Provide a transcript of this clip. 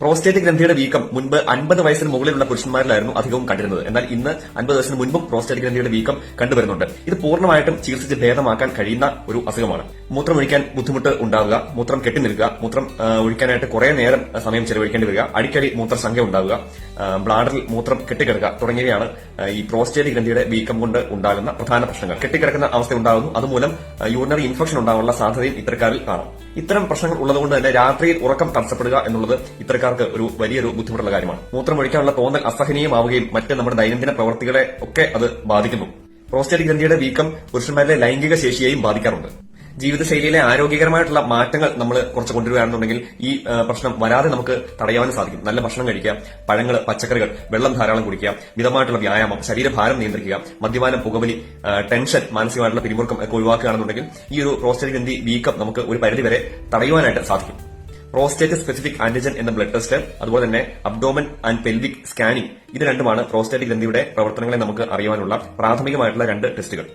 Prostate ഗ്രന്ഥിയുടെ വീക്കം മുൻപ് 50 വയസ്സിന് മുകളിലുള്ള പുരുഷന്മാരിലായിരുന്നു അധികവും കണ്ടിരുന്നത്. എന്നാൽ ഇന്ന് 50 വയസ്സിന് മുൻപും പ്രോസ്റ്റേറ്റ് ഗ്രന്ഥിയുടെ വീക്കം കണ്ടുവരുന്നുണ്ട്. ഇത് പൂർണ്ണമായിട്ടും ചികിത്സിച്ച് ഭേദമാക്കാൻ കഴിയുന്ന ഒരു അസുഖമാണ്. മൂത്രം ഒഴിക്കാൻ ബുദ്ധിമുട്ട് ഉണ്ടാവുക, മൂത്രം കെട്ടിനിൽക്കുക, മൂത്രം ഒഴിക്കാനായിട്ട് കുറെ നേരം സമയം ചെലവഴിക്കേണ്ടി വരിക, അടിക്കടി മൂത്രസംഖ്യ ഉണ്ടാവുക, ബ്ലാഡറിൽ മൂത്രം കെട്ടിക്കിടക്കുക തുടങ്ങിയവയാണ് ഈ പ്രോസ്റ്റേറ്റ് ഗ്രന്ഥിയുടെ വീക്കം കൊണ്ട് ഉണ്ടാകുന്ന പ്രധാന പ്രശ്നങ്ങൾ. കെട്ടിക്കിടക്കുന്ന അവസ്ഥ ഉണ്ടാകുന്നു. അതുമൂലം യൂറിനറി ഇൻഫെക്ഷൻ ഉണ്ടാകാനുള്ള സാധ്യതയും ഇത്തരക്കാരിൽ കാണാം. ഇത്തരം പ്രശ്നങ്ങൾ ഉള്ളതുകൊണ്ട് തന്നെ രാത്രിയിൽ ഉറക്കം തടസ്സപ്പെടുക എന്നുള്ളത് ഇത്തരക്കാർക്ക് ഒരു വലിയൊരു ബുദ്ധിമുട്ടുള്ള കാര്യമാണ്. മൂത്രം ഒഴിക്കാനുള്ള തോന്നൽ അസഹനീയമാവുകയും മറ്റ് നമ്മുടെ ദൈനംദിന പ്രവർത്തികളെ ഒക്കെ അത് ബാധിക്കുന്നു. പ്രോസ്റ്റേറ്റ് ഗ്രന്ഥിയുടെ വീക്കം പുരുഷന്മാരുടെ ലൈംഗിക ശേഷിയെയും ബാധിക്കാറുണ്ട്. ജീവിതശൈലിയിലെ ആരോഗ്യകരമായിട്ടുള്ള മാറ്റങ്ങൾ നമ്മൾ കുറച്ച് കൊണ്ടുവരികയാണെന്നുണ്ടെങ്കിൽ ഈ പ്രശ്നം വരാതെ നമുക്ക് തടയാനും സാധിക്കും. നല്ല ഭക്ഷണം കഴിക്കുക, പഴങ്ങൾ, പച്ചക്കറികൾ, വെള്ളം ധാരാളം കുടിക്കുക, മിതമായിട്ടുള്ള വ്യായാമം, ശരീരഭാരം നിയന്ത്രിക്കുക, മദ്യപാനം, പുകവലി, ടെൻഷൻ, മാനസികമായിട്ടുള്ള പിരിമുറുക്കം ഒക്കെ ഒഴിവാക്കുകയാണെന്നുണ്ടെങ്കിൽ ഈ ഒരു പ്രോസ്റ്റേറ്റ് ഗ്രന്ഥി വീക്കം നമുക്ക് ഒരു പരിധിവരെ തടയുവാനായിട്ട് സാധിക്കും. പ്രോസ്റ്റേറ്റ് സ്പെസിഫിക് ആന്റിജൻ എന്ന ബ്ലഡ് ടെസ്റ്റ്, അതുപോലെ തന്നെ അബ്ഡോമൻ ആൻഡ് പെൽവിക് സ്കാനിംഗ്, ഇത് രണ്ടുമാണ് പ്രോസ്റ്റേറ്റ് ഗ്രന്ഥിയുടെ പ്രവർത്തനങ്ങളെ നമുക്ക് അറിയാനുള്ള പ്രാഥമികമായിട്ടുള്ള 2 ടെസ്റ്റുകൾ.